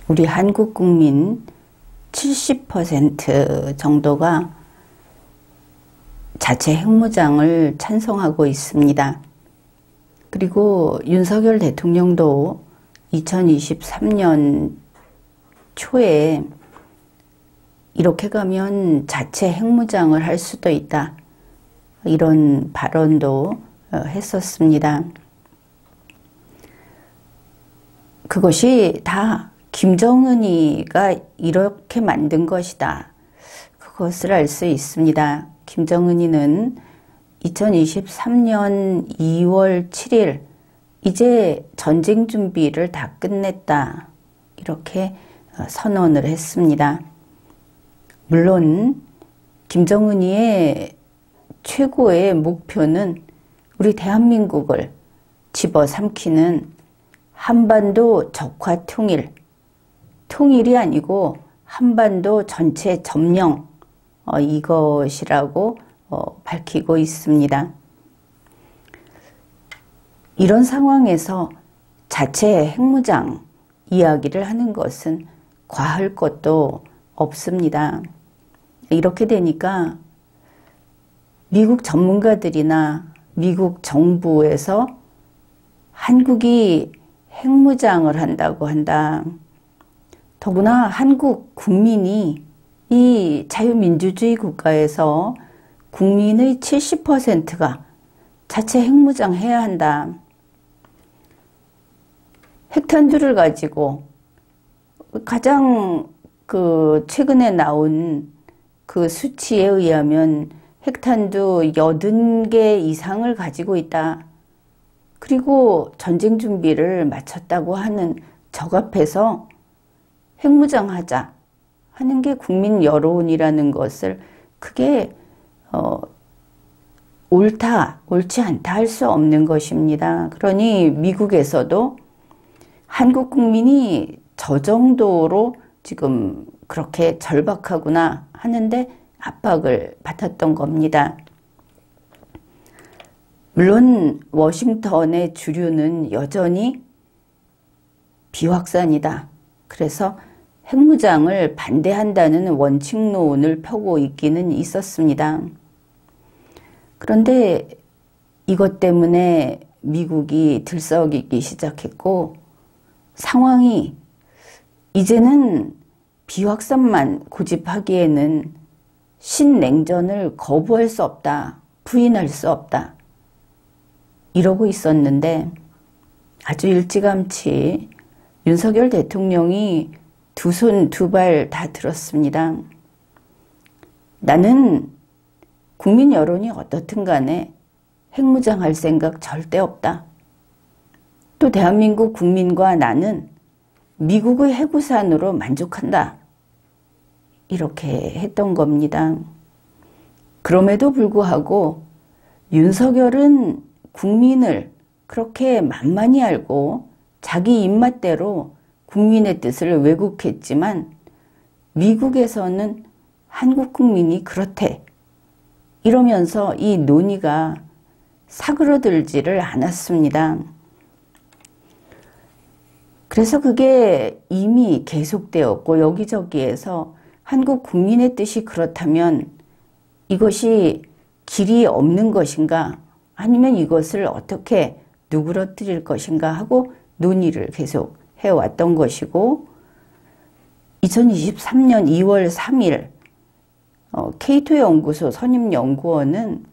우리 한국 국민 70% 정도가 자체 핵무장을 찬성하고 있습니다. 그리고 윤석열 대통령도 2023년 초에 이렇게 가면 자체 핵무장을 할 수도 있다, 이런 발언도 했었습니다. 그것이 다 김정은이가 이렇게 만든 것이다, 그것을 알 수 있습니다. 김정은이는 2023년 2월 7일 이제 전쟁 준비를 다 끝냈다, 이렇게 선언을 했습니다. 물론 김정은이의 최고의 목표는 우리 대한민국을 집어삼키는 한반도 적화 통일, 통일이 아니고 한반도 전체 점령, 이것이라고 밝히고 있습니다. 이런 상황에서 자체 핵무장 이야기를 하는 것은 과할 것도 없습니다. 이렇게 되니까 미국 전문가들이나 미국 정부에서 한국이 핵무장을 한다고 한다, 더구나 한국 국민이 이 자유민주주의 국가에서 국민의 70%가 자체 핵무장 해야 한다, 핵탄두를 가지고 가장 최근에 나온 그 수치에 의하면 핵탄두 80개 이상을 가지고 있다, 그리고 전쟁 준비를 마쳤다고 하는 적 앞에서 핵무장하자 하는 게 국민 여론이라는 것을 그게 옳다, 옳지 않다 할 수 없는 것입니다. 그러니 미국에서도 한국 국민이 저 정도로 지금 그렇게 절박하구나 하는데 압박을 받았던 겁니다. 물론 워싱턴의 주류는 여전히 비확산이다, 그래서 핵무장을 반대한다는 원칙론을 펴고 있기는 있었습니다. 그런데 이것 때문에 미국이 들썩이기 시작했고, 상황이 이제는 비확산만 고집하기에는 신냉전을 거부할 수 없다, 부인할 수 없다, 이러고 있었는데 아주 일찌감치 윤석열 대통령이 두 손 두 발 다 들었습니다. 나는 국민 여론이 어떻든 간에 핵무장할 생각 절대 없다. 또 대한민국 국민과 나는 미국의 해구산으로 만족한다, 이렇게 했던 겁니다. 그럼에도 불구하고 윤석열은 국민을 그렇게 만만히 알고 자기 입맛대로 국민의 뜻을 왜곡했지만 미국에서는 한국 국민이 그렇대, 이러면서 이 논의가 사그러들지를 않았습니다. 그래서 그게 이미 계속되었고, 여기저기에서 한국 국민의 뜻이 그렇다면 이것이 길이 없는 것인가, 아니면 이것을 어떻게 누그러뜨릴 것인가 하고 논의를 계속 해왔던 것이고, 2023년 2월 3일 케이토 연구소 선임연구원은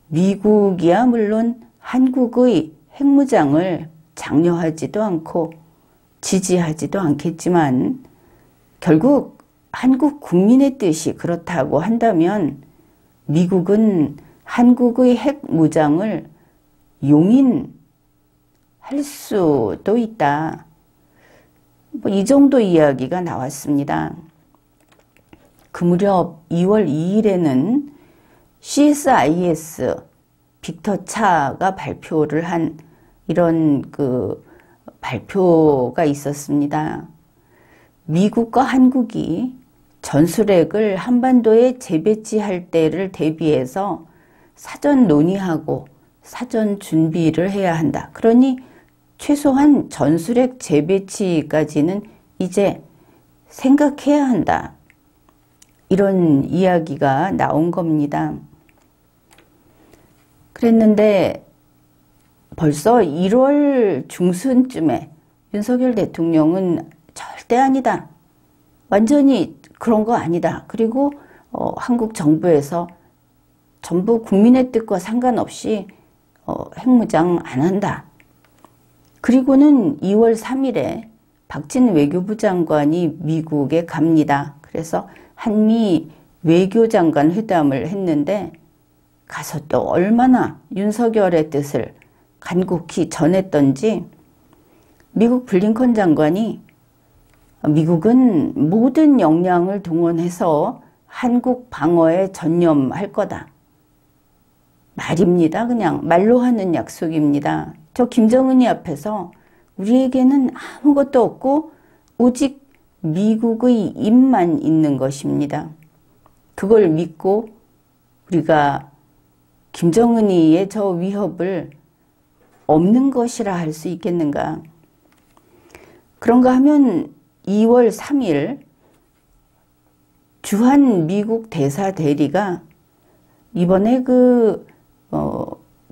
미국이야 물론 한국의 핵무장을 장려하지도 않고 지지하지도 않겠지만 결국 한국 국민의 뜻이 그렇다고 한다면 미국은 한국의 핵무장을 용인할 수도 있다, 이 정도 이야기가 나왔습니다. 그 무렵 2월 2일에는 CSIS 빅터 차가 발표를 한 이런 발표가 있었습니다. 미국과 한국이 전술핵을 한반도에 재배치할 때를 대비해서 사전 논의하고 사전 준비를 해야 한다. 그러니 최소한 전술핵 재배치까지는 이제 생각해야 한다. 이런 이야기가 나온 겁니다. 그랬는데 벌써 1월 중순쯤에 윤석열 대통령은 절대 아니다. 완전히 그런 거 아니다. 그리고 한국 정부에서 전부 국민의 뜻과 상관없이 핵무장 안 한다. 그리고는 2월 3일에 박진 외교부 장관이 미국에 갑니다. 그래서 한미 외교장관 회담을 했는데 가서 또 얼마나 윤석열의 뜻을 간곡히 전했던지 미국 블링컨 장관이 미국은 모든 역량을 동원해서 한국 방어에 전념할 거다. 말입니다. 그냥 말로 하는 약속입니다. 저 김정은이 앞에서 우리에게는 아무것도 없고 오직 미국의 입만 있는 것입니다. 그걸 믿고 우리가 김정은이의 저 위협을 없는 것이라 할 수 있겠는가. 그런가 하면 2월 3일 주한 미국 대사 대리가 이번에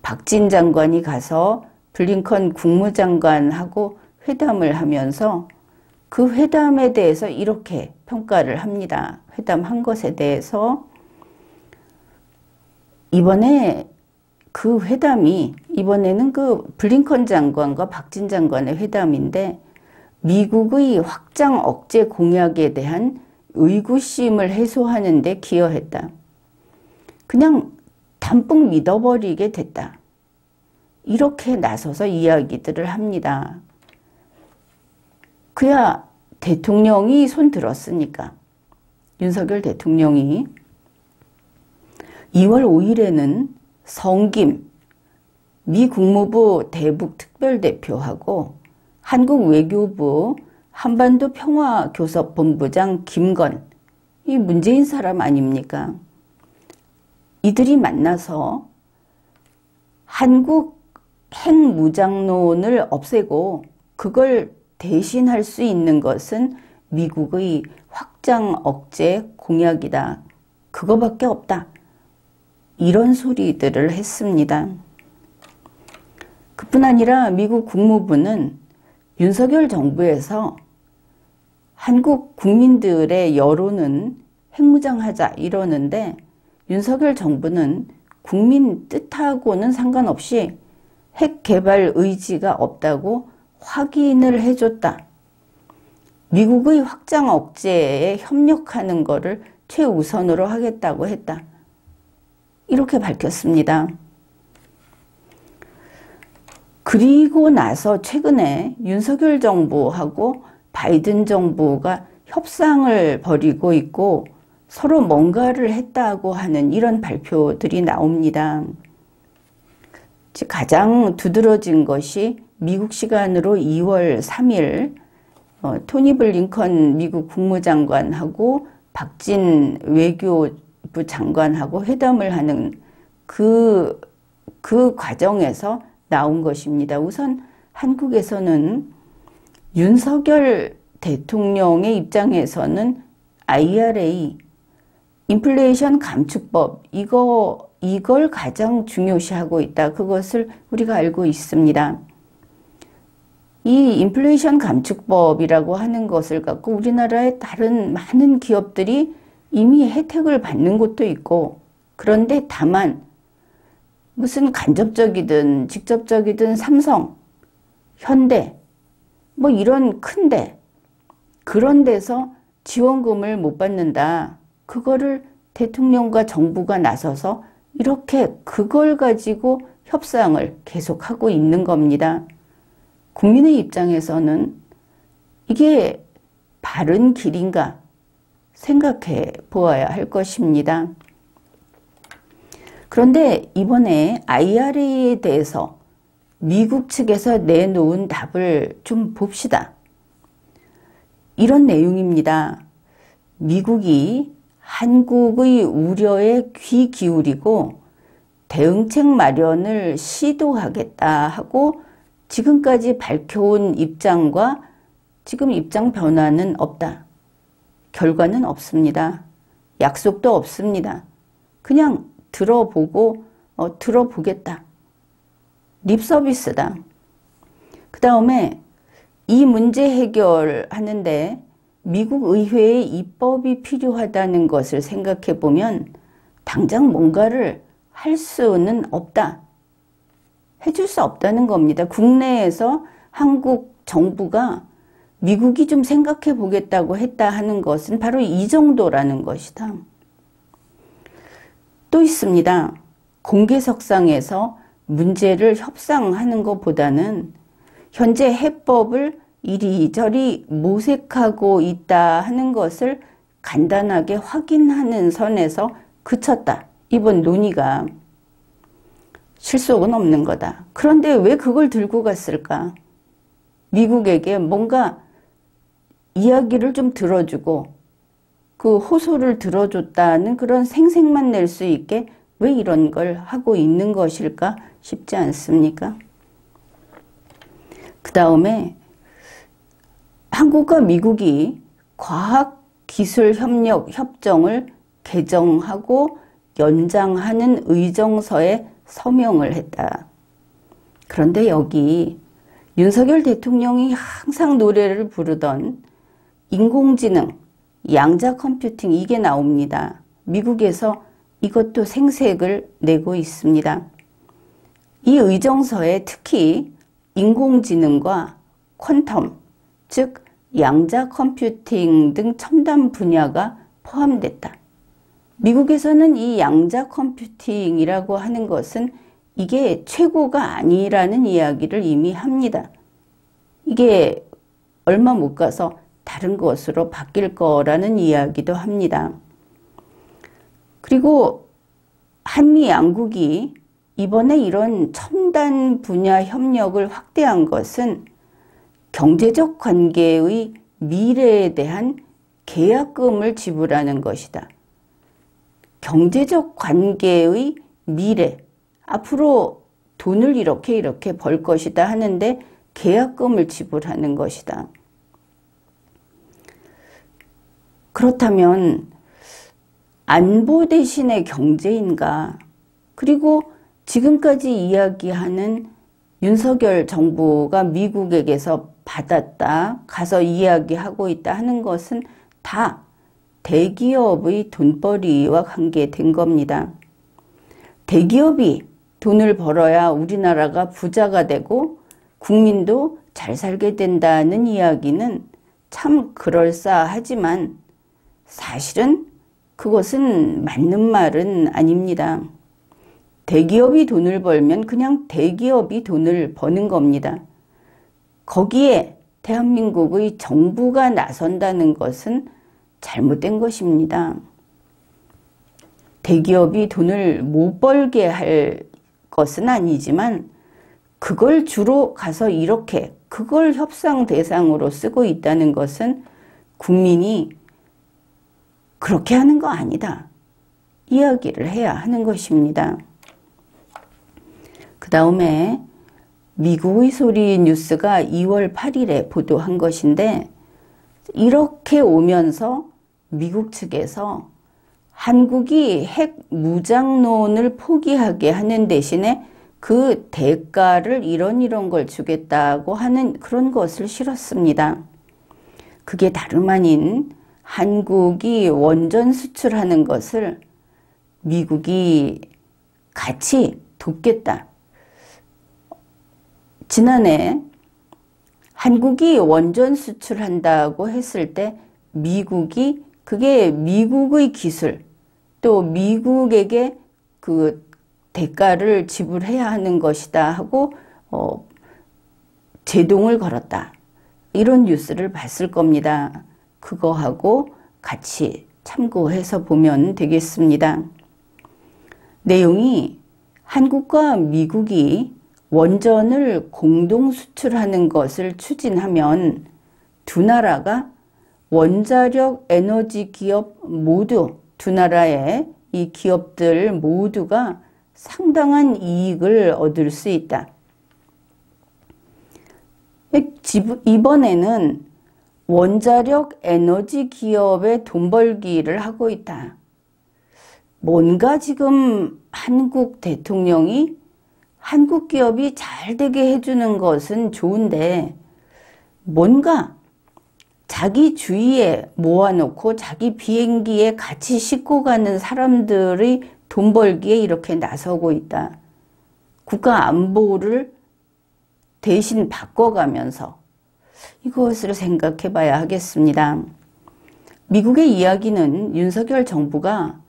박진 장관이 가서 블링컨 국무장관하고 회담을 하면서 그 회담에 대해서 이렇게 평가를 합니다. 회담한 것에 대해서 이번에 그 회담이 이번에는 블링컨 장관과 박진 장관의 회담인데 미국의 확장 억제 공약에 대한 의구심을 해소하는 데 기여했다. 그냥 담뿍 믿어버리게 됐다. 이렇게 나서서 이야기들을 합니다. 그야 대통령이 손 들었으니까. 윤석열 대통령이 2월 5일에는 성김 미 국무부 대북 특별대표하고 한국 외교부 한반도 평화교섭본부장 김건, 이 문재인 사람 아닙니까? 이들이 만나서 한국 핵무장론을 없애고 그걸 대신할 수 있는 것은 미국의 확장 억제 공약이다. 그거밖에 없다. 이런 소리들을 했습니다. 그뿐 아니라 미국 국무부는 윤석열 정부에서 한국 국민들의 여론은 핵무장하자 이러는데 윤석열 정부는 국민 뜻하고는 상관없이 핵 개발 의지가 없다고 확인을 해줬다. 미국의 확장 억제에 협력하는 것을 최우선으로 하겠다고 했다. 이렇게 밝혔습니다. 그리고 나서 최근에 윤석열 정부하고 바이든 정부가 협상을 벌이고 있고 서로 뭔가를 했다고 하는 이런 발표들이 나옵니다. 가장 두드러진 것이 미국 시간으로 2월 3일 토니 블링컨 미국 국무장관하고 박진 외교부 장관하고 회담을 하는 그 과정에서 나온 것입니다. 우선 한국에서는 윤석열 대통령의 입장에서는 IRA, 인플레이션 감축법, 이걸 가장 중요시하고 있다. 그것을 우리가 알고 있습니다. 이 인플레이션 감축법이라고 하는 것을 갖고 우리나라의 다른 많은 기업들이 이미 혜택을 받는 곳도 있고, 그런데 다만 무슨 간접적이든 직접적이든 삼성, 현대, 뭐 이런 큰데 그런 데서 지원금을 못 받는다. 그거를 대통령과 정부가 나서서 이렇게 그걸 가지고 협상을 계속하고 있는 겁니다. 국민의 입장에서는 이게 바른 길인가 생각해 보아야 할 것입니다. 그런데 이번에 IRA에 대해서 미국 측에서 내놓은 답을 좀 봅시다. 이런 내용입니다. 미국이 한국의 우려에 귀 기울이고 대응책 마련을 시도하겠다 하고 지금까지 밝혀온 입장과 지금 입장 변화는 없다. 결과는 없습니다. 약속도 없습니다. 그냥 들어보고 들어보겠다. 립 서비스다. 그 다음에 이 문제 해결하는데 미국 의회의 입법이 필요하다는 것을 생각해 보면 당장 뭔가를 할 수는 없다. 해줄 수 없다는 겁니다. 국내에서 한국 정부가 미국이 좀 생각해 보겠다고 했다 하는 것은 바로 이 정도라는 것이다. 또 있습니다. 공개석상에서 문제를 협상하는 것보다는 현재 해법을 이리저리 모색하고 있다 하는 것을 간단하게 확인하는 선에서 그쳤다. 이번 논의가 실속은 없는 거다. 그런데 왜 그걸 들고 갔을까? 미국에게 뭔가 이야기를 좀 들어주고 그 호소를 들어줬다는 그런 생색만 낼 수 있게 왜 이런 걸 하고 있는 것일까 싶지 않습니까? 그 다음에 한국과 미국이 과학기술협력협정을 개정하고 연장하는 의정서에 서명을 했다. 그런데 여기 윤석열 대통령이 항상 노래를 부르던 인공지능, 양자 컴퓨팅 이게 나옵니다. 미국에서 이것도 생색을 내고 있습니다. 이 의정서에 특히 인공지능과 퀀텀, 즉 양자 컴퓨팅 등 첨단 분야가 포함됐다. 미국에서는 이 양자 컴퓨팅이라고 하는 것은 이게 최고가 아니라는 이야기를 이미 합니다. 이게 얼마 못 가서 다른 것으로 바뀔 거라는 이야기도 합니다. 그리고 한미 양국이 이번에 이런 첨단 분야 협력을 확대한 것은 경제적 관계의 미래에 대한 계약금을 지불하는 것이다. 경제적 관계의 미래, 앞으로 돈을 이렇게 벌 것이다 하는데 계약금을 지불하는 것이다. 그렇다면 안보 대신에 경제인가? 그리고 지금까지 이야기하는 윤석열 정부가 미국에게서 받았다, 가서 이야기하고 있다 하는 것은 다 대기업의 돈벌이와 관계된 겁니다. 대기업이 돈을 벌어야 우리나라가 부자가 되고 국민도 잘 살게 된다는 이야기는 참 그럴싸하지만 사실은 그것은 맞는 말은 아닙니다. 대기업이 돈을 벌면 그냥 대기업이 돈을 버는 겁니다. 거기에 대한민국의 정부가 나선다는 것은 잘못된 것입니다. 대기업이 돈을 못 벌게 할 것은 아니지만 그걸 주로 가서 이렇게 그걸 협상 대상으로 쓰고 있다는 것은 국민이 그렇게 하는 거 아니다. 이야기를 해야 하는 것입니다. 그 다음에 미국의 소리 뉴스가 2월 8일에 보도한 것인데 이렇게 오면서 미국 측에서 한국이 핵 무장론을 포기하게 하는 대신에 그 대가를 이런 걸 주겠다고 하는 그런 것을 실었습니다. 그게 다름 아닌 한국이 원전 수출하는 것을 미국이 같이 돕겠다. 지난해 한국이 원전 수출한다고 했을 때 미국이 그게 미국의 기술 또 미국에게 그 대가를 지불해야 하는 것이다 하고 제동을 걸었다. 이런 뉴스를 봤을 겁니다. 그거하고 같이 참고해서 보면 되겠습니다. 내용이 한국과 미국이 원전을 공동 수출하는 것을 추진하면 두 나라가 원자력 에너지 기업 모두 두 나라의 이 기업들 모두가 상당한 이익을 얻을 수 있다. 이번에는 원자력 에너지 기업에 돈 벌기를 하고 있다. 뭔가 지금 한국 대통령이 한국 기업이 잘 되게 해주는 것은 좋은데 뭔가 자기 주위에 모아놓고 자기 비행기에 같이 싣고 가는 사람들이 돈 벌기에 이렇게 나서고 있다. 국가 안보를 대신 바꿔가면서 이것을 생각해 봐야 하겠습니다. 미국의 이야기는 윤석열 정부가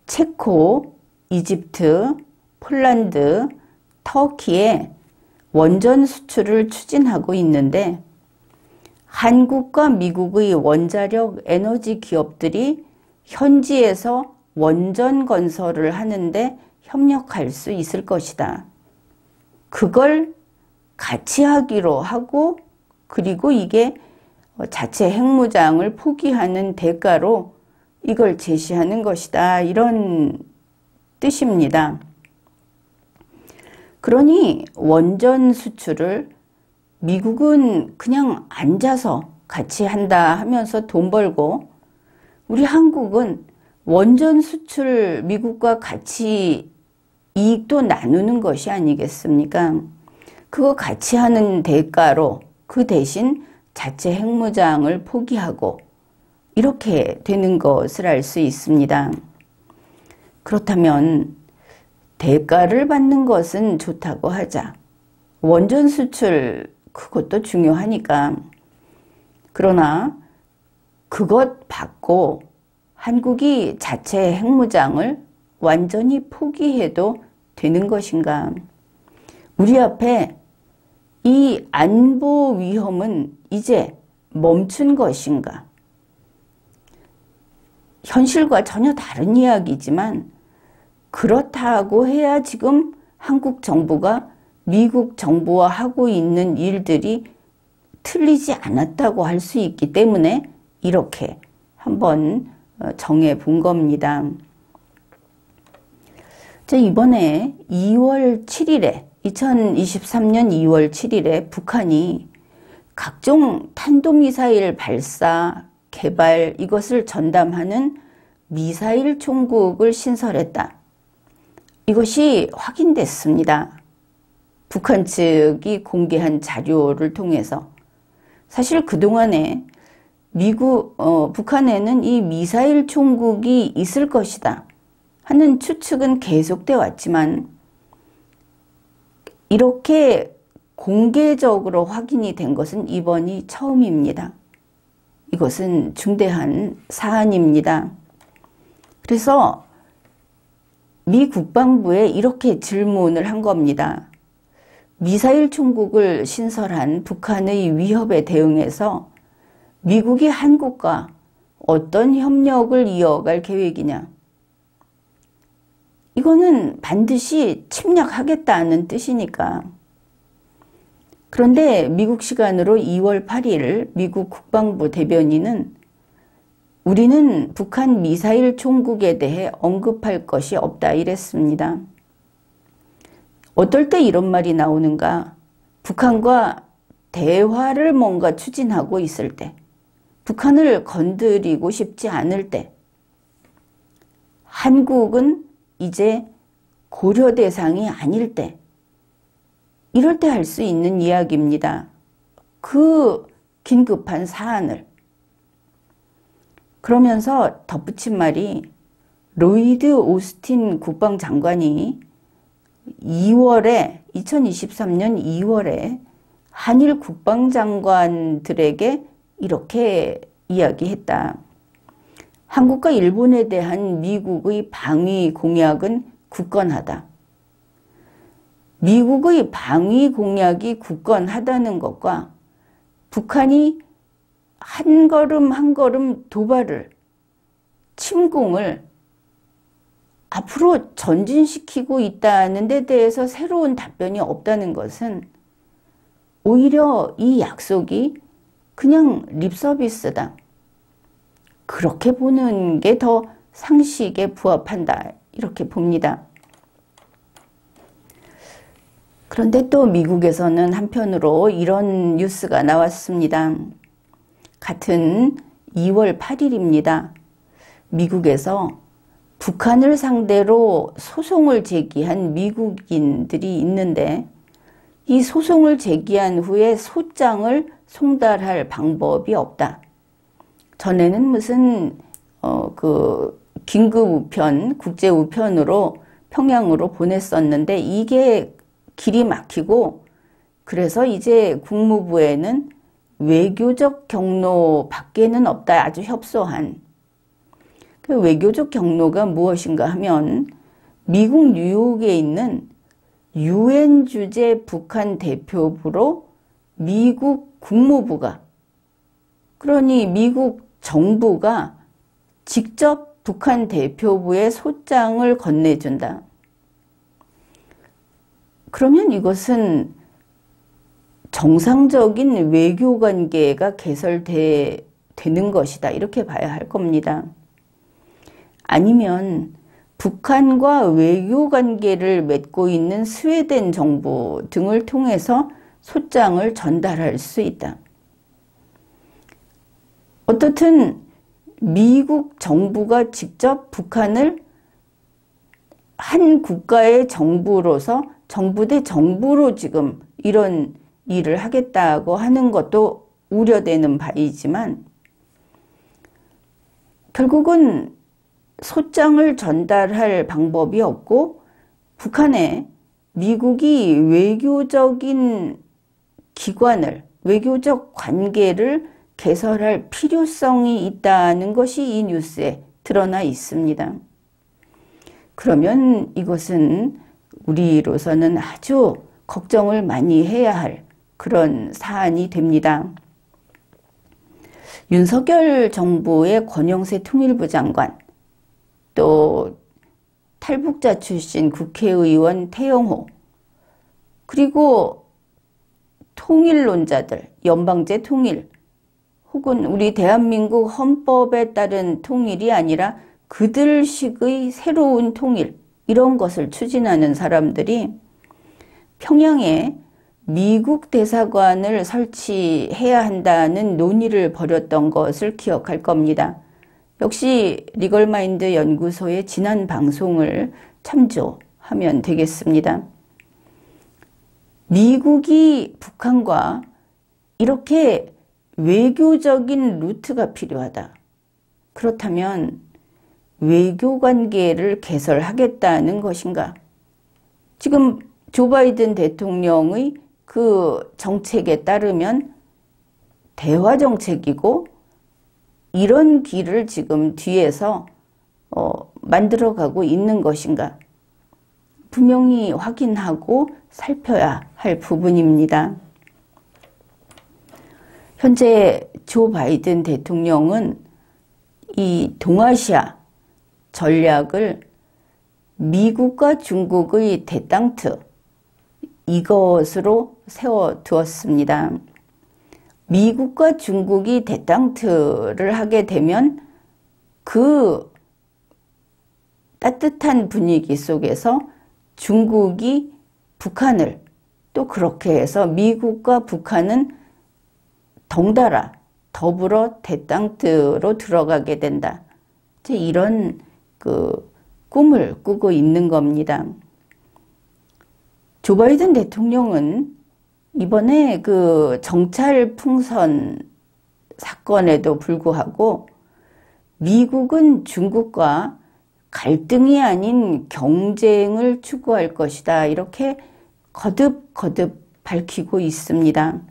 체코, 이집트, 폴란드, 터키에 원전 수출을 추진하고 있는데 한국과 미국의 원자력 에너지 기업들이 현지에서 원전 건설을 하는데 협력할 수 있을 것이다. 그걸 같이 하기로 하고 그리고 이게 자체 핵무장을 포기하는 대가로 이걸 제시하는 것이다. 이런 뜻입니다. 그러니 원전 수출을 미국은 그냥 앉아서 같이 한다 하면서 돈 벌고 우리 한국은 원전 수출 미국과 같이 이익도 나누는 것이 아니겠습니까? 그거 같이 하는 대가로 그 대신 자체 핵무장을 포기하고 이렇게 되는 것을 알 수 있습니다. 그렇다면 대가를 받는 것은 좋다고 하자. 원전 수출 그것도 중요하니까. 그러나 그것 받고 한국이 자체 핵무장을 완전히 포기해도 되는 것인가? 우리 앞에 이 안보 위험은 이제 멈춘 것인가? 현실과 전혀 다른 이야기지만 그렇다고 해야 지금 한국 정부가 미국 정부와 하고 있는 일들이 틀리지 않았다고 할 수 있기 때문에 이렇게 한번 정해 본 겁니다. 이번에 2월 7일에 2023년 2월 7일에 북한이 각종 탄도미사일 발사, 개발 이것을 전담하는 미사일 총국을 신설했다. 이것이 확인됐습니다. 북한 측이 공개한 자료를 통해서. 사실 그동안에 북한에는 이 미사일 총국이 있을 것이다 하는 추측은 계속돼 왔지만 이렇게 공개적으로 확인이 된 것은 이번이 처음입니다. 이것은 중대한 사안입니다. 그래서 미 국방부에 이렇게 질문을 한 겁니다. 미사일 총국을 신설한 북한의 위협에 대응해서 미국이 한국과 어떤 협력을 이어갈 계획이냐? 이거는 반드시 침략하겠다는 뜻이니까. 그런데 미국 시간으로 2월 8일 미국 국방부 대변인은 우리는 북한 미사일 총국에 대해 언급할 것이 없다 이랬습니다. 어떨 때 이런 말이 나오는가? 북한과 대화를 뭔가 추진하고 있을 때, 북한을 건드리고 싶지 않을 때, 한국은 이제 고려 대상이 아닐 때, 이럴 때 할 수 있는 이야기입니다. 그 긴급한 사안을. 그러면서 덧붙인 말이 로이드 오스틴 국방장관이 2023년 2월에 한일 국방장관들에게 이렇게 이야기했다. 한국과 일본에 대한 미국의 방위 공약은 굳건하다. 미국의 방위 공약이 굳건하다는 것과 북한이 한 걸음 한 걸음 도발을, 침공을 앞으로 전진시키고 있다는 데 대해서 새로운 답변이 없다는 것은 오히려 이 약속이 그냥 립서비스다. 그렇게 보는 게 더 상식에 부합한다. 이렇게 봅니다. 그런데 또 미국에서는 한편으로 이런 뉴스가 나왔습니다. 같은 2월 8일입니다. 미국에서 북한을 상대로 소송을 제기한 미국인들이 있는데 이 소송을 제기한 후에 소장을 송달할 방법이 없다. 전에는 무슨 긴급 우편, 국제 우편으로 평양으로 보냈었는데 이게 길이 막히고 그래서 이제 국무부에는 외교적 경로 밖에는 없다. 아주 협소한. 그 외교적 경로가 무엇인가 하면 미국 뉴욕에 있는 유엔 주재 북한 대표부로 미국 국무부가, 그러니 미국 정부가 직접 북한 대표부에 소장을 건네준다. 그러면 이것은 정상적인 외교관계가 개설되는 것이다. 이렇게 봐야 할 겁니다. 아니면 북한과 외교관계를 맺고 있는 스웨덴 정부 등을 통해서 소장을 전달할 수 있다. 어떻든 미국 정부가 직접 북한을 한 국가의 정부로서 정부 대 정부로 지금 이런 일을 하겠다고 하는 것도 우려되는 바이지만 결국은 소장을 전달할 방법이 없고 북한에 미국이 외교적인 기관을, 외교적 관계를 개설할 필요성이 있다는 것이 이 뉴스에 드러나 있습니다. 그러면 이것은 우리로서는 아주 걱정을 많이 해야 할 그런 사안이 됩니다. 윤석열 정부의 권영세 통일부 장관, 또 탈북자 출신 국회의원 태영호, 그리고 통일론자들, 연방제 통일, 혹은 우리 대한민국 헌법에 따른 통일이 아니라 그들식의 새로운 통일, 이런 것을 추진하는 사람들이 평양에 미국 대사관을 설치해야 한다는 논의를 벌였던 것을 기억할 겁니다. 역시 리걸마인드 연구소의 지난 방송을 참조하면 되겠습니다. 미국이 북한과 이렇게 외교적인 루트가 필요하다. 그렇다면 외교관계를 개설하겠다는 것인가? 지금 조 바이든 대통령의 그 정책에 따르면 대화 정책이고 이런 길을 지금 뒤에서 만들어가고 있는 것인가? 분명히 확인하고 살펴야 할 부분입니다. 현재 조 바이든 대통령은 이 동아시아 전략을 미국과 중국의 대땅트, 이것으로 세워두었습니다. 미국과 중국이 대땅트를 하게 되면 그 따뜻한 분위기 속에서 중국이 북한을 또 그렇게 해서 미국과 북한은 덩달아 더불어 대땅트로 들어가게 된다. 이런 그 꿈을 꾸고 있는 겁니다. 조 바이든 대통령은 이번에 그 정찰 풍선 사건에도 불구하고 미국은 중국과 갈등이 아닌 경쟁을 추구할 것이다. 이렇게 거듭거듭 밝히고 있습니다.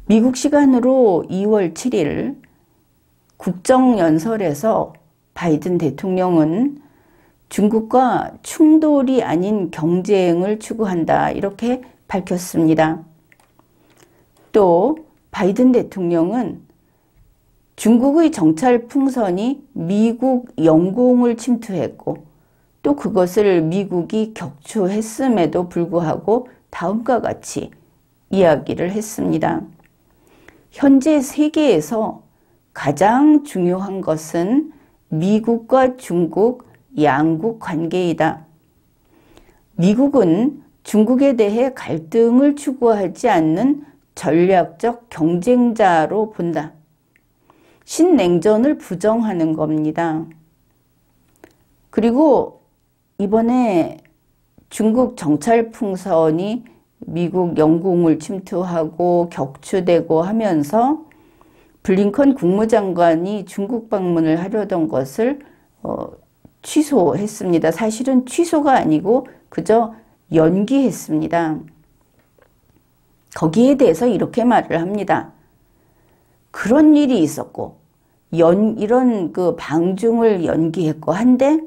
미국 시간으로 2월 7일 국정연설에서 바이든 대통령은 중국과 충돌이 아닌 경쟁을 추구한다. 이렇게 밝혔습니다. 또 바이든 대통령은 중국의 정찰 풍선이 미국 영공을 침투했고 또 그것을 미국이 격추했음에도 불구하고 다음과 같이 이야기를 했습니다. 현재 세계에서 가장 중요한 것은 미국과 중국 양국 관계이다. 미국은 중국에 대해 갈등을 추구하지 않는 전략적 경쟁자로 본다. 신냉전을 부정하는 겁니다. 그리고 이번에 중국 정찰풍선이 미국 영공을 침투하고 격추되고 하면서 블링컨 국무장관이 중국 방문을 하려던 것을 취소했습니다. 사실은 취소가 아니고 그저 연기했습니다. 거기에 대해서 이렇게 말을 합니다. 그런 일이 있었고 이런 그 방중을 연기했고 한데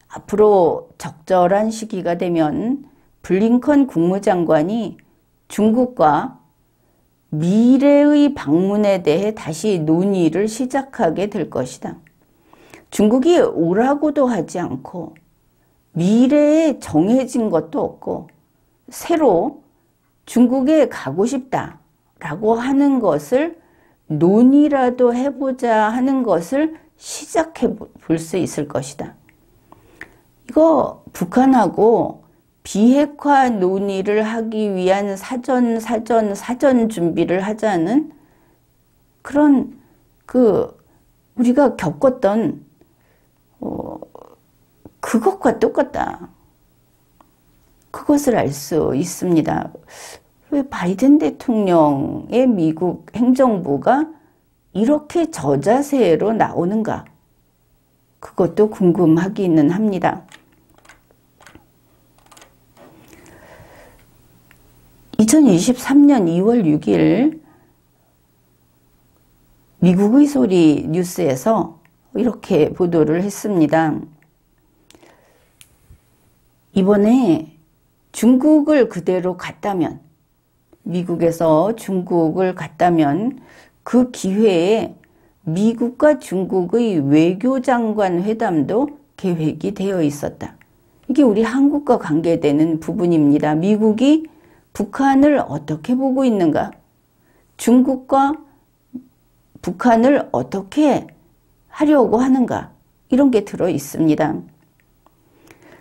앞으로 적절한 시기가 되면 블링컨 국무장관이 중국과 미래의 방문에 대해 다시 논의를 시작하게 될 것이다. 중국이 오라고도 하지 않고 미래에 정해진 것도 없고 새로 중국에 가고 싶다라고 하는 것을 논의라도 해보자 하는 것을 시작해 볼 수 있을 것이다. 이거 북한하고 비핵화 논의를 하기 위한 사전 준비를 하자는 그런 우리가 겪었던 그것과 똑같다. 그것을 알 수 있습니다. 왜 바이든 대통령의 미국 행정부가 이렇게 저자세로 나오는가? 그것도 궁금하기는 합니다. 2023년 2월 6일 미국의 소리 뉴스에서 이렇게 보도를 했습니다. 이번에 중국을 그대로 갔다면, 미국에서 중국을 갔다면 그 기회에 미국과 중국의 외교장관 회담도 계획이 되어 있었다. 이게 우리 한국과 관계되는 부분입니다. 미국이 북한을 어떻게 보고 있는가? 중국과 북한을 어떻게 하려고 하는가? 이런 게 들어 있습니다.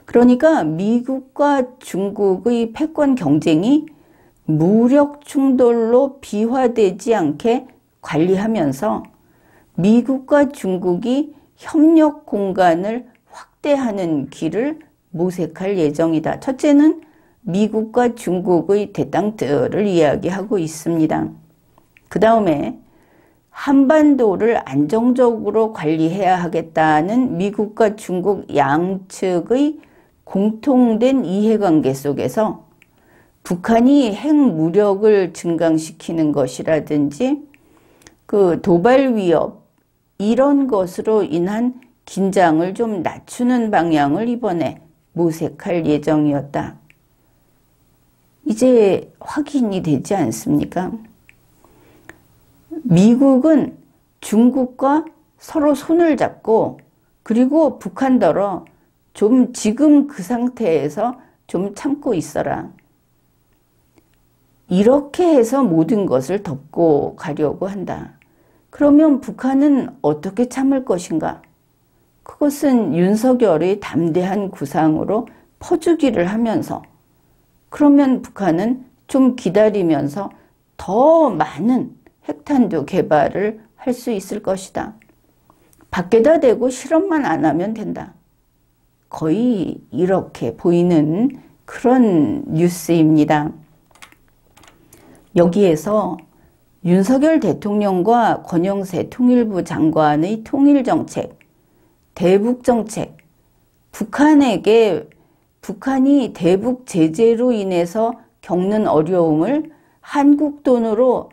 그러니까 미국과 중국의 패권 경쟁이 무력 충돌로 비화되지 않게 관리하면서 미국과 중국이 협력 공간을 확대하는 길을 모색할 예정이다. 첫째는 미국과 중국의 대땅들을 이야기하고 있습니다. 그 다음에 한반도를 안정적으로 관리해야 하겠다는 미국과 중국 양측의 공통된 이해관계 속에서 북한이 핵무력을 증강시키는 것이라든지 그 도발 위협 이런 것으로 인한 긴장을 좀 낮추는 방향을 이번에 모색할 예정이었다. 이제 확인이 되지 않습니까? 미국은 중국과 서로 손을 잡고 그리고 북한더러 좀 지금 그 상태에서 좀 참고 있어라. 이렇게 해서 모든 것을 덮고 가려고 한다. 그러면 북한은 어떻게 참을 것인가? 그것은 윤석열의 담대한 구상으로 퍼주기를 하면서 그러면 북한은 좀 기다리면서 더 많은 핵탄두 개발을 할 수 있을 것이다. 밖에다 대고 실험만 안 하면 된다. 거의 이렇게 보이는 그런 뉴스입니다. 여기에서 윤석열 대통령과 권영세 통일부 장관의 통일정책, 대북정책, 북한이 대북 제재로 인해서 겪는 어려움을 한국 돈으로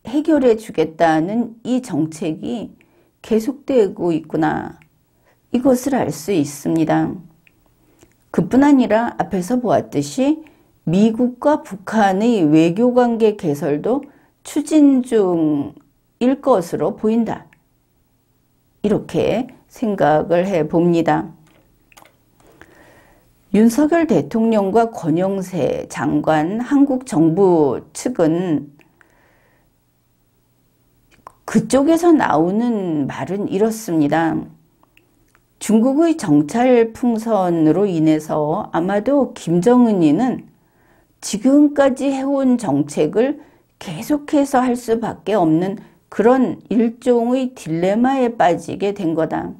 해결해 주겠다는 이 정책이 계속되고 있구나. 이것을 알 수 있습니다. 그뿐 아니라 앞에서 보았듯이 미국과 북한의 외교관계 개설도 추진 중일 것으로 보인다. 이렇게 생각을 해봅니다. 윤석열 대통령과 권영세 장관 한국 정부 측은 그쪽에서 나오는 말은 이렇습니다. 중국의 정찰 풍선으로 인해서 아마도 김정은이는 지금까지 해온 정책을 계속해서 할 수밖에 없는 그런 일종의 딜레마에 빠지게 된 거다.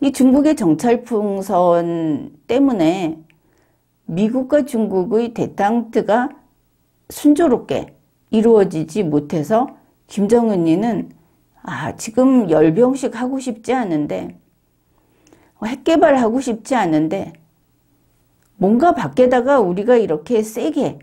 이 중국의 정찰풍선 때문에 미국과 중국의 대탕트가 순조롭게 이루어지지 못해서 김정은이는 지금 열병식 하고 싶지 않은데, 핵 개발하고 싶지 않은데, 뭔가 밖에다가 우리가 이렇게 세게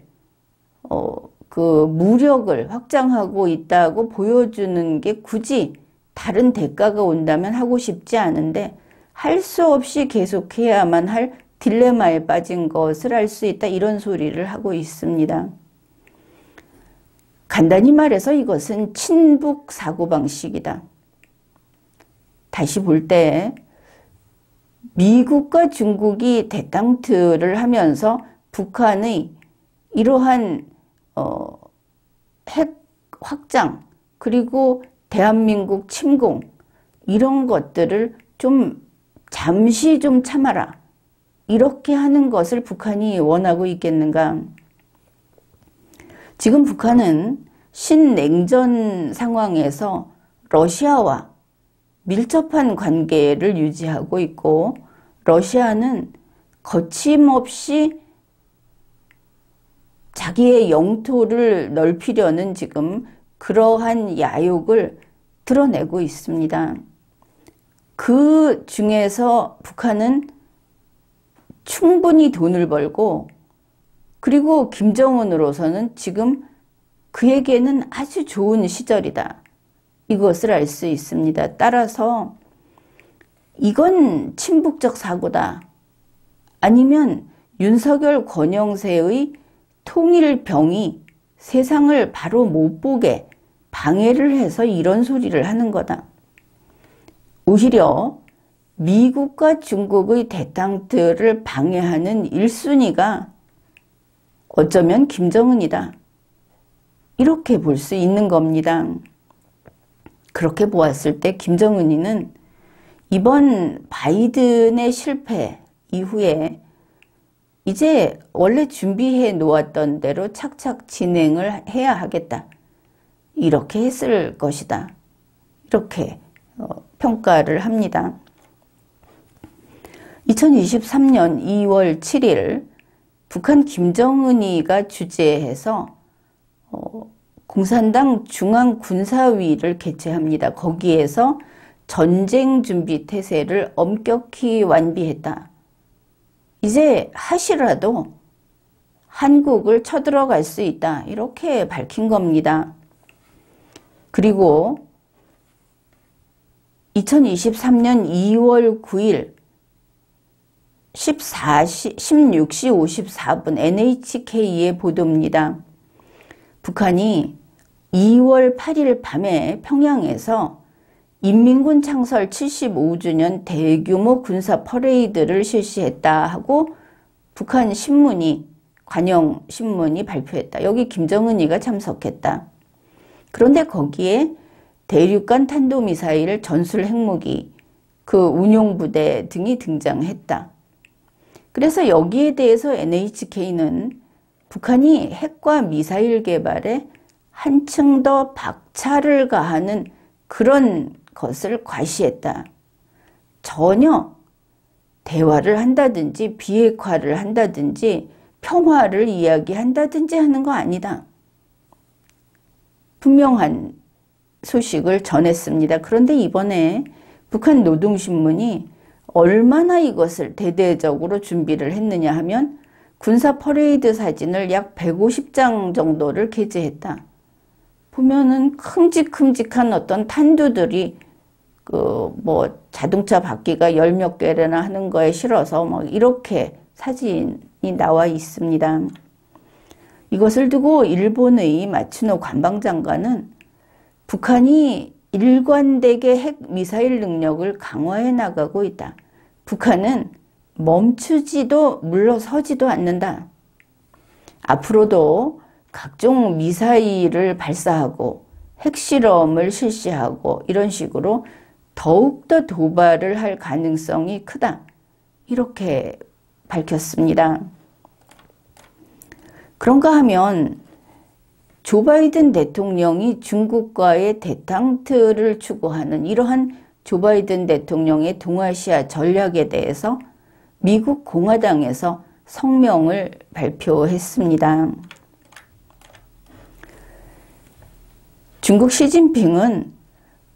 그 무력을 확장하고 있다고 보여주는 게 굳이 다른 대가가 온다면 하고 싶지 않은데 할 수 없이 계속해야만 할 딜레마에 빠진 것을 알 수 있다. 이런 소리를 하고 있습니다. 간단히 말해서 이것은 친북 사고방식이다. 다시 볼 때 미국과 중국이 대탕트를 하면서 북한의 이러한 핵 확장 그리고 대한민국 침공 이런 것들을 좀 잠시 좀 참아라. 이렇게 하는 것을 북한이 원하고 있겠는가? 지금 북한은 신냉전 상황에서 러시아와 밀접한 관계를 유지하고 있고 러시아는 거침없이 자기의 영토를 넓히려는 지금 그러한 야욕을 드러내고 있습니다. 그 중에서 북한은 충분히 돈을 벌고 그리고 김정은으로서는 지금 그에게는 아주 좋은 시절이다. 이것을 알 수 있습니다. 따라서 이건 친북적 사고다. 아니면 윤석열 권영세의 통일병이 세상을 바로 못 보게 방해를 해서 이런 소리를 하는 거다. 오히려 미국과 중국의 대탕트를 방해하는 1순위가 어쩌면 김정은이다. 이렇게 볼 수 있는 겁니다. 그렇게 보았을 때 김정은이는 이번 바이든의 실패 이후에 이제 원래 준비해 놓았던 대로 착착 진행을 해야 하겠다. 이렇게 했을 것이다. 이렇게 평가를 합니다. 2023년 2월 7일 북한 김정은이가 주재해서 공산당 중앙군사위를 개최합니다. 거기에서 전쟁 준비 태세를 엄격히 완비했다. 이제 하시라도 한국을 쳐들어갈 수 있다. 이렇게 밝힌 겁니다. 그리고 2023년 2월 9일 16시 54분 NHK의 보도입니다. 북한이 2월 8일 밤에 평양에서 인민군 창설 75주년 대규모 군사 퍼레이드를 실시했다 하고 북한 신문이 관영신문이 발표했다. 여기 김정은이가 참석했다. 그런데 거기에 대륙간 탄도미사일 전술 핵무기 그 운용부대 등이 등장했다. 그래서 여기에 대해서 NHK는 북한이 핵과 미사일 개발에 한층 더 박차를 가하는 그런 것을 과시했다. 전혀 대화를 한다든지 비핵화를 한다든지 평화를 이야기한다든지 하는 거 아니다. 분명한 소식을 전했습니다. 그런데 이번에 북한 노동신문이 얼마나 이것을 대대적으로 준비를 했느냐 하면 군사 퍼레이드 사진을 약 150장 정도를 게재했다. 보면은 큼직큼직한 어떤 탄두들이 자동차 바퀴가 열 몇 개나 하는 거에 실어서 이렇게 사진이 나와 있습니다. 이것을 두고 일본의 마츠노 관방장관은 북한이 일관되게 핵 미사일 능력을 강화해 나가고 있다. 북한은 멈추지도 물러서지도 않는다. 앞으로도 각종 미사일을 발사하고 핵실험을 실시하고 이런 식으로 더욱더 도발을 할 가능성이 크다. 이렇게 밝혔습니다. 그런가 하면 조 바이든 대통령이 중국과의 대탕트를 추구하는 이러한 조 바이든 대통령의 동아시아 전략에 대해서 미국 공화당에서 성명을 발표했습니다. 중국 시진핑은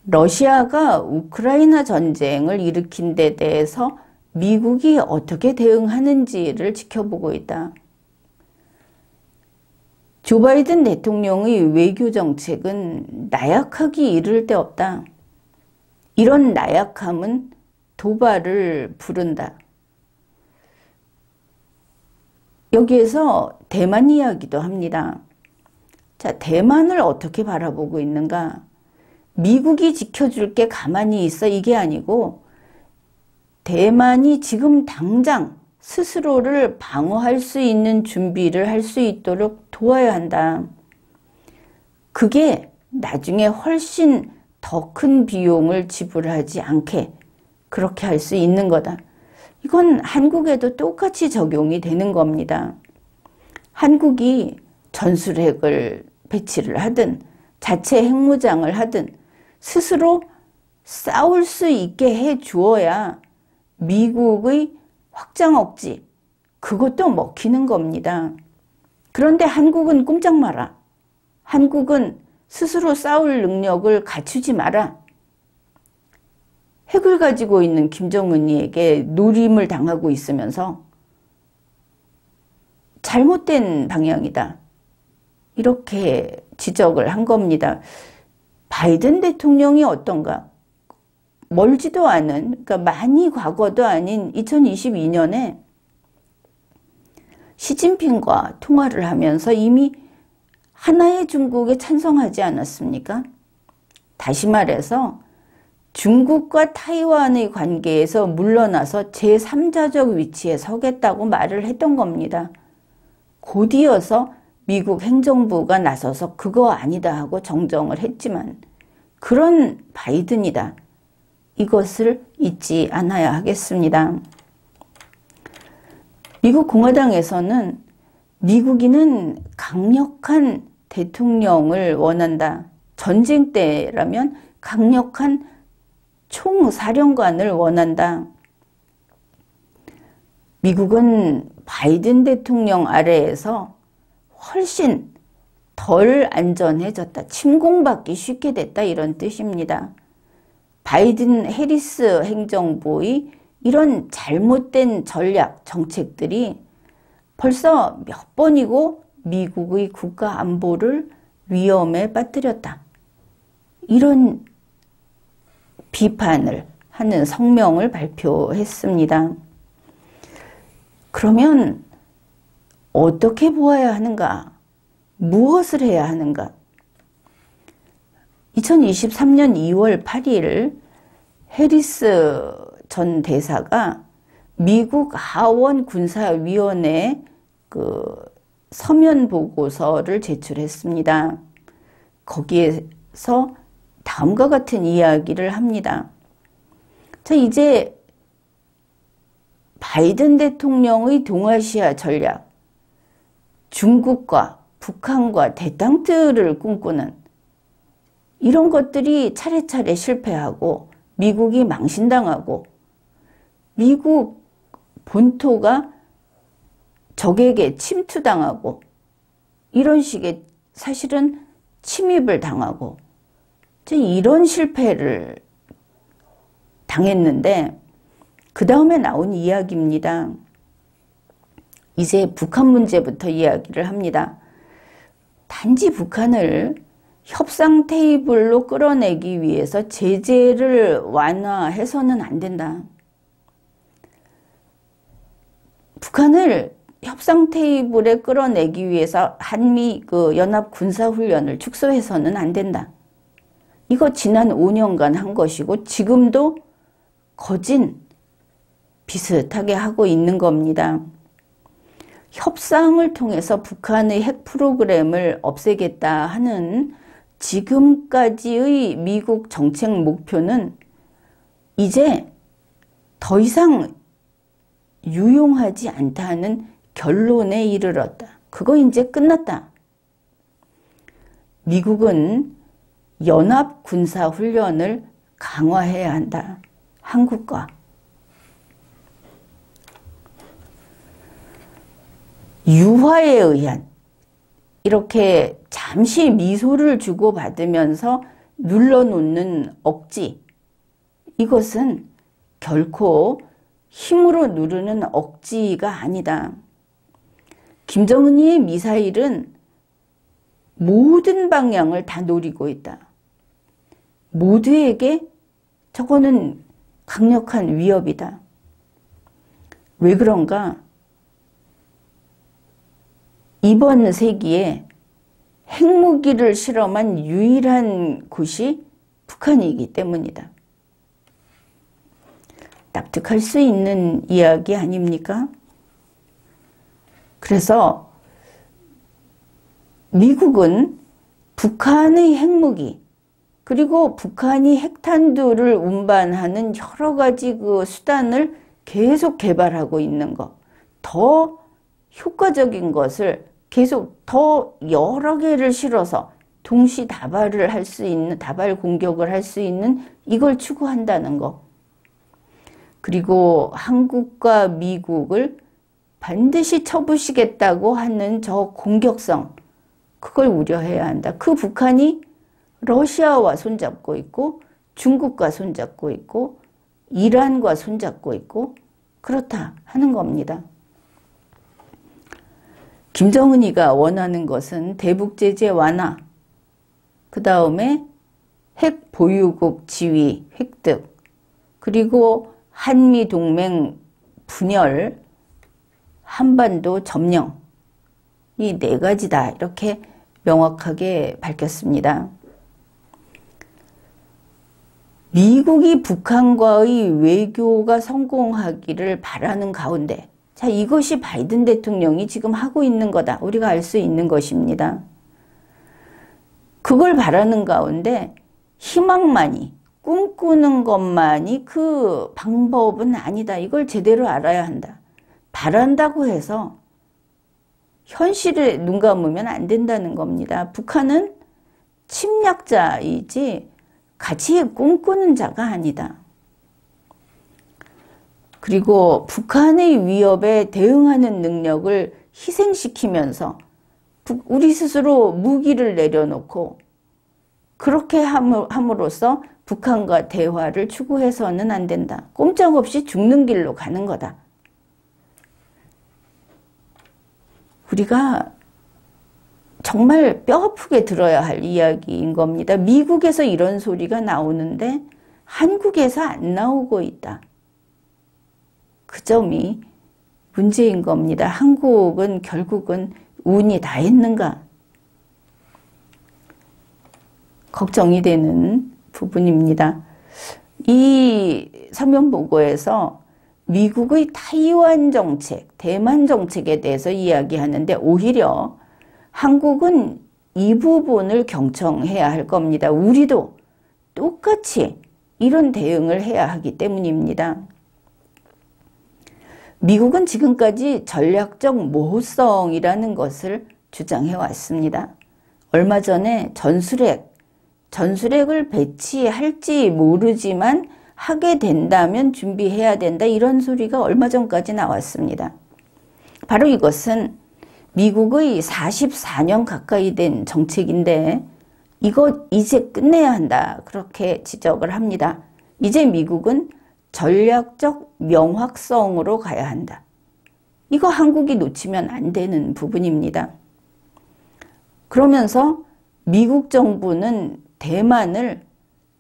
러시아가 우크라이나 전쟁을 일으킨 데 대해서 미국이 어떻게 대응하는지를 지켜보고 있다. 조 바이든 대통령의 외교 정책은 나약하기 이를 데 없다. 이런 나약함은 도발을 부른다. 여기에서 대만 이야기도 합니다. 자, 대만을 어떻게 바라보고 있는가? 미국이 지켜줄게 가만히 있어 이게 아니고 대만이 지금 당장 스스로를 방어할 수 있는 준비를 할 수 있도록 도와야 한다. 그게 나중에 훨씬 더 큰 비용을 지불하지 않게 그렇게 할 수 있는 거다. 이건 한국에도 똑같이 적용이 되는 겁니다. 한국이 전술핵을 배치를 하든 자체 핵무장을 하든 스스로 싸울 수 있게 해 주어야 미국의 확장 억지 그것도 먹히는 겁니다. 그런데 한국은 꼼짝 마라. 한국은 스스로 싸울 능력을 갖추지 마라. 핵을 가지고 있는 김정은이에게 노림을 당하고 있으면서 잘못된 방향이다. 이렇게 지적을 한 겁니다. 바이든 대통령이 어떤가? 멀지도 않은, 그러니까 많이 과거도 아닌 2022년에 시진핑과 통화를 하면서 이미 하나의 중국에 찬성하지 않았습니까? 다시 말해서 중국과 타이완의 관계에서 물러나서 제3자적 위치에 서겠다고 말을 했던 겁니다. 곧이어서 미국 행정부가 나서서 그거 아니다 하고 정정을 했지만 그런 바이든이다. 이것을 잊지 않아야 하겠습니다. 미국 공화당에서는 미국인은 강력한 대통령을 원한다. 전쟁 때라면 강력한 총사령관을 원한다. 미국은 바이든 대통령 아래에서 훨씬 덜 안전해졌다. 침공받기 쉽게 됐다. 이런 뜻입니다. 바이든 해리스 행정부의 이런 잘못된 전략, 정책들이 벌써 몇 번이고 미국의 국가 안보를 위험에 빠뜨렸다. 이런 비판을 하는 성명을 발표했습니다. 그러면 어떻게 보아야 하는가? 무엇을 해야 하는가? 2023년 2월 8일 해리스 전 대사가 미국 하원 군사위원회에 서면 보고서를 제출했습니다. 거기에서 다음과 같은 이야기를 합니다. 자, 이제 바이든 대통령의 동아시아 전략, 중국과 북한과 대탕트를 꿈꾸는 이런 것들이 차례차례 실패하고 미국이 망신당하고 미국 본토가 적에게 침투당하고 이런 식의 사실은 침입을 당하고 이런 실패를 당했는데 그 다음에 나온 이야기입니다. 이제 북한 문제부터 이야기를 합니다. 단지 북한을 협상 테이블로 끌어내기 위해서 제재를 완화해서는 안 된다. 북한을 협상 테이블에 끌어내기 위해서 한미 연합 군사훈련을 축소해서는 안 된다. 이거 지난 5년간 한 것이고 지금도 거진 비슷하게 하고 있는 겁니다. 협상을 통해서 북한의 핵 프로그램을 없애겠다 하는 지금까지의 미국 정책 목표는 이제 더 이상 유용하지 않다는 결론에 이르렀다. 그거 이제 끝났다. 미국은 연합 군사 훈련을 강화해야 한다. 한국과. 유화에 의한 이렇게 잠시 미소를 주고받으면서 눌러놓는 억지, 이것은 결코 힘으로 누르는 억지가 아니다. 김정은이의 미사일은 모든 방향을 다 노리고 있다. 모두에게 저거는 강력한 위협이다. 왜 그런가? 이번 세기에 핵무기를 실험한 유일한 곳이 북한이기 때문이다. 납득할 수 있는 이야기 아닙니까? 그래서 미국은 북한의 핵무기, 그리고 북한이 핵탄두를 운반하는 여러 가지 그 수단을 계속 개발하고 있는 것, 더 효과적인 것을 계속 더 여러 개를 실어서 동시 다발을 할 수 있는, 다발 공격을 할 수 있는 이걸 추구한다는 것. 그리고 한국과 미국을 반드시 쳐부시겠다고 하는 저 공격성, 그걸 우려해야 한다. 그 북한이 러시아와 손잡고 있고 중국과 손잡고 있고 이란과 손잡고 있고 그렇다 하는 겁니다. 김정은이가 원하는 것은 대북 제재 완화, 그 다음에 핵 보유국 지위 획득, 그리고 한미 동맹 분열, 한반도 점령, 이 네 가지다 이렇게 명확하게 밝혔습니다. 미국이 북한과의 외교가 성공하기를 바라는 가운데, 자, 이것이 바이든 대통령이 지금 하고 있는 거다. 우리가 알 수 있는 것입니다. 그걸 바라는 가운데 희망만이, 꿈꾸는 것만이 그 방법은 아니다. 이걸 제대로 알아야 한다. 바란다고 해서 현실에 눈 감으면 안 된다는 겁니다. 북한은 침략자이지 같이 꿈꾸는 자가 아니다. 그리고 북한의 위협에 대응하는 능력을 희생시키면서 우리 스스로 무기를 내려놓고 그렇게 함으로써 북한과 대화를 추구해서는 안 된다. 꼼짝없이 죽는 길로 가는 거다. 우리가 정말 뼈아프게 들어야 할 이야기인 겁니다. 미국에서 이런 소리가 나오는데 한국에서 안 나오고 있다. 그 점이 문제인 겁니다. 한국은 결국은 운이 다 있는가? 걱정이 되는 부분입니다. 이 서면보고에서 미국의 타이완 정책, 대만 정책에 대해서 이야기하는데 오히려 한국은 이 부분을 경청해야 할 겁니다. 우리도 똑같이 이런 대응을 해야 하기 때문입니다. 미국은 지금까지 전략적 모호성이라는 것을 주장해 왔습니다. 얼마 전에 전술핵을 배치할지 모르지만 하게 된다면 준비해야 된다, 이런 소리가 얼마 전까지 나왔습니다. 바로 이것은 미국의 44년 가까이 된 정책인데 이거 이제 끝내야 한다, 그렇게 지적을 합니다. 이제 미국은 전략적 명확성으로 가야 한다. 이거 한국이 놓치면 안 되는 부분입니다. 그러면서 미국 정부는 대만을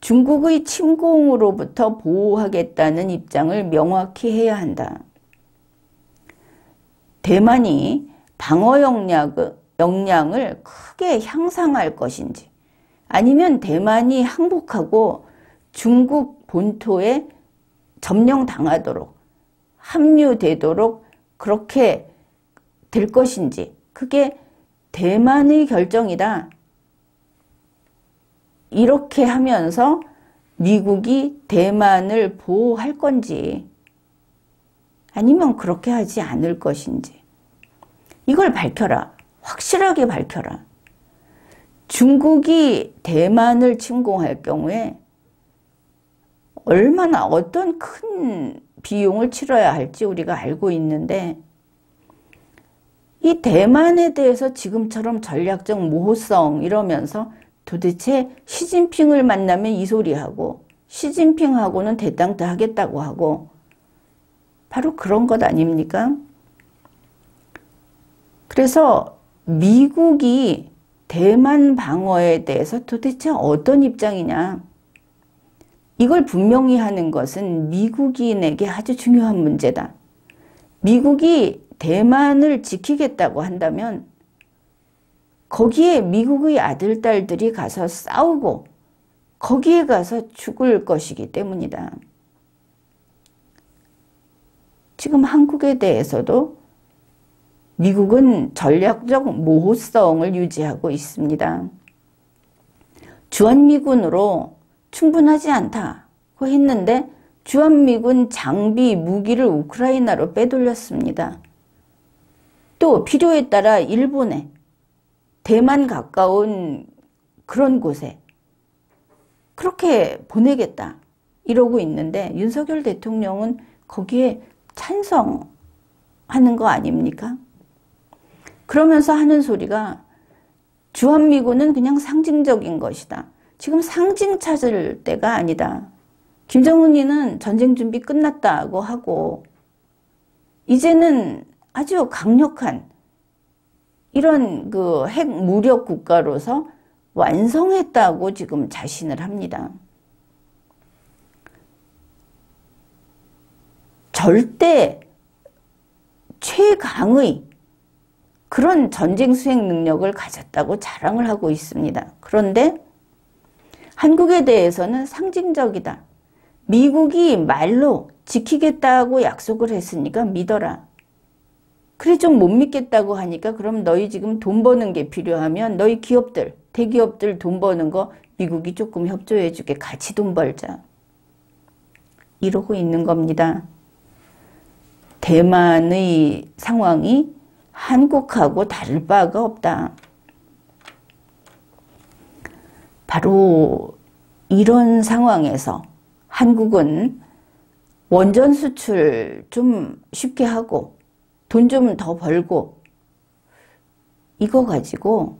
중국의 침공으로부터 보호하겠다는 입장을 명확히 해야 한다. 대만이 방어 역량을 크게 향상할 것인지, 아니면 대만이 항복하고 중국 본토에 점령당하도록, 합류되도록 그렇게 될 것인지, 그게 대만의 결정이다. 이렇게 하면서 미국이 대만을 보호할 건지, 아니면 그렇게 하지 않을 것인지, 이걸 밝혀라. 확실하게 밝혀라. 중국이 대만을 침공할 경우에 얼마나 어떤 큰 비용을 치러야 할지 우리가 알고 있는데, 이 대만에 대해서 지금처럼 전략적 모호성 이러면서 도대체 시진핑을 만나면 이 소리하고 시진핑하고는 대땅도 하겠다고 하고 바로 그런 것 아닙니까? 그래서 미국이 대만 방어에 대해서 도대체 어떤 입장이냐, 이걸 분명히 하는 것은 미국인에게 아주 중요한 문제다. 미국이 대만을 지키겠다고 한다면 거기에 미국의 아들, 딸들이 가서 싸우고 거기에 가서 죽을 것이기 때문이다. 지금 한국에 대해서도 미국은 전략적 모호성을 유지하고 있습니다. 주한미군으로 충분하지 않다고 했는데 주한미군 장비, 무기를 우크라이나로 빼돌렸습니다. 또 필요에 따라 일본에, 대만 가까운 그런 곳에 그렇게 보내겠다 이러고 있는데 윤석열 대통령은 거기에 찬성하는 거 아닙니까? 그러면서 하는 소리가 주한미군은 그냥 상징적인 것이다. 지금 상징 찾을 때가 아니다. 김정은이는 전쟁 준비 끝났다고 하고 이제는 아주 강력한 이런 그 핵 무력 국가로서 완성했다고 지금 자신을 합니다. 절대 최강의 그런 전쟁 수행 능력을 가졌다고 자랑을 하고 있습니다. 그런데 한국에 대해서는 상징적이다. 미국이 말로 지키겠다고 약속을 했으니까 믿어라. 그래 좀 못 믿겠다고 하니까 그럼 너희 지금 돈 버는 게 필요하면 너희 기업들, 대기업들 돈 버는 거 미국이 조금 협조해 주게, 같이 돈 벌자. 이러고 있는 겁니다. 대만의 상황이 한국하고 다를 바가 없다. 바로 이런 상황에서 한국은 원전 수출 좀 쉽게 하고 돈 좀 더 벌고 이거 가지고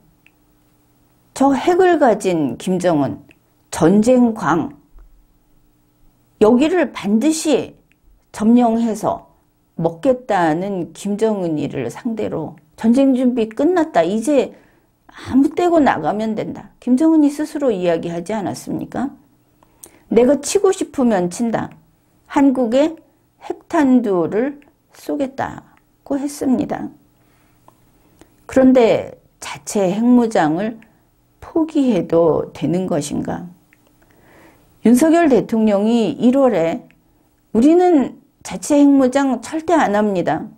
저 핵을 가진 김정은, 전쟁광 여기를 반드시 점령해서 먹겠다는 김정은이를 상대로 전쟁 준비 끝났다. 이제 아무 때고 나가면 된다. 김정은이 스스로 이야기하지 않았습니까? 내가 치고 싶으면 친다. 한국에 핵탄두를 쏘겠다고 했습니다. 그런데 자체 핵무장을 포기해도 되는 것인가? 윤석열 대통령이 1월에 우리는 자체 핵무장 절대 안 합니다.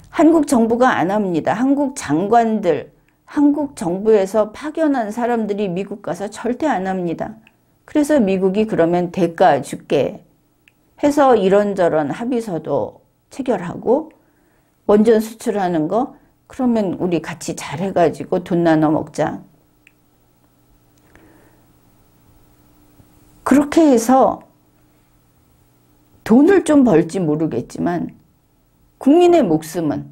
한국 정부가 안 합니다. 한국 장관들, 한국 정부에서 파견한 사람들이 미국 가서 절대 안 합니다. 그래서 미국이 그러면 대가 줄게 해서 이런저런 합의서도 체결하고 원전 수출하는 거 그러면 우리 같이 잘해가지고 돈 나눠 먹자. 그렇게 해서 돈을 좀 벌지 모르겠지만 국민의 목숨은,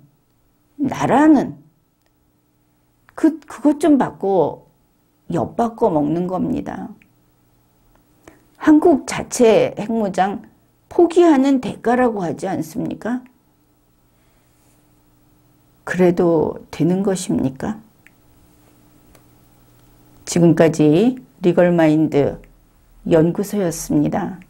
나라는 그것 좀 받고 엿받고 먹는 겁니다. 한국 자체 핵무장 포기하는 대가라고 하지 않습니까? 그래도 되는 것입니까? 지금까지 리걸마인드 연구소였습니다.